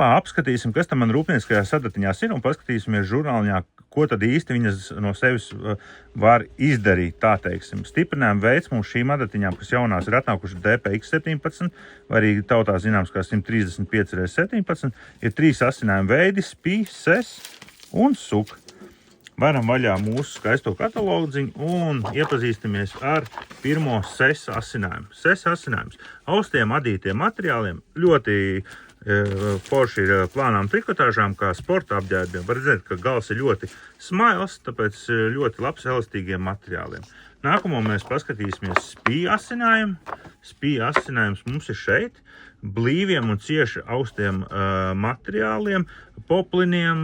kopā apskatīsim, kas tam man rūpnieciskajās adatiņās ir, un paskatīsimies žurnāliņā, ko tad īsti viņas no sevis var izdarīt, tā teiksim. Stiprinājuma veids mums šīm adatiņām, kas jaunās ir atnākuši DPX17, vai arī tautā zināms kā 135x17, ir 3 asinājuma veidi, SPI, SES un SUK. Varam vaļā mūsu skaisto katalogiņu un iepazīstamies ar pirmo SES asinājumu. SES asinājums. Austiem adītiem materiāliem ļoti forši ir plānām trikotāžām, kā sporta apģērbiem. Var redzēt, ka gals ir ļoti smails, tāpēc ļoti labs elastīgiem materiāliem. Nākamo mēs paskatīsimies SPI asinājumu. SPI asinājums mums ir šeit. Blīviem un cieši austiem materiāliem, popliniem,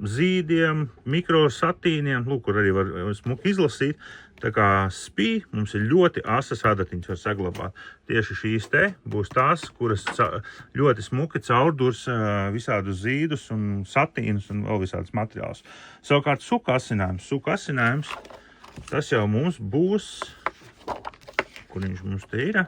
zīdiem, mikrosatīniem, lūk, kur arī var smuki izlasīt. Tā kā SPI mums ir ļoti asas adatiņas var saglabāt. Tieši šīs te būs tās, kuras ļoti smuki caurdurs visādus zīdus un satīnus un vēl visādus materiālus. Savukārt SUK asinājums. SUK asinājums, tas jau mums būs, kur viņš mums te ir?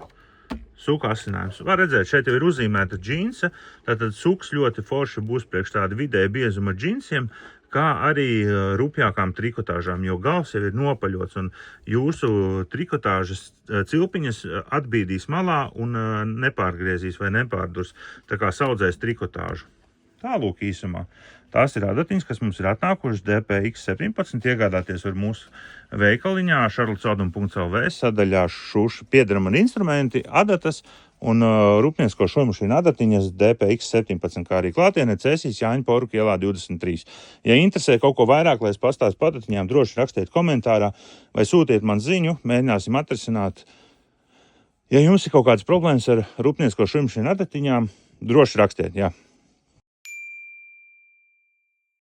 SUK asinājums. Var redzēt, šeit jau ir uzzīmēta džinsa, tātad SUKs ļoti forši būs priekš tāda vidēja biezuma džinsiem, kā arī rupjākām trikotāžām, jo gals jau ir nopaļots un jūsu trikotāžas cilpiņas atbīdīs malā un nepārgriezīs vai nepārdurs, tā kā saudzēs trikotāžu. Tālūk īsumā. Tās ir adatiņas, kas mums ir atnākušas DPX17, iegādāties var mūsu veikaliņā šarlotsauduma.lv sadaļā šūšu piedarama instrumenti, adatas un rūpniecisko šojmašīnu adatiņas DPX17, kā arī klātienē Cēsīs Jāņa Poruka ielā 23. Ja interesē kaut ko vairāk, lai es pastāstu par adatiņām, droši rakstiet komentārā vai sūtiet man ziņu, mēģināsim atrisināt. Ja jums ir kaut kādas problēmas ar rūpniecisko šojmašīnu adatiņām, droši rakstiet, jā.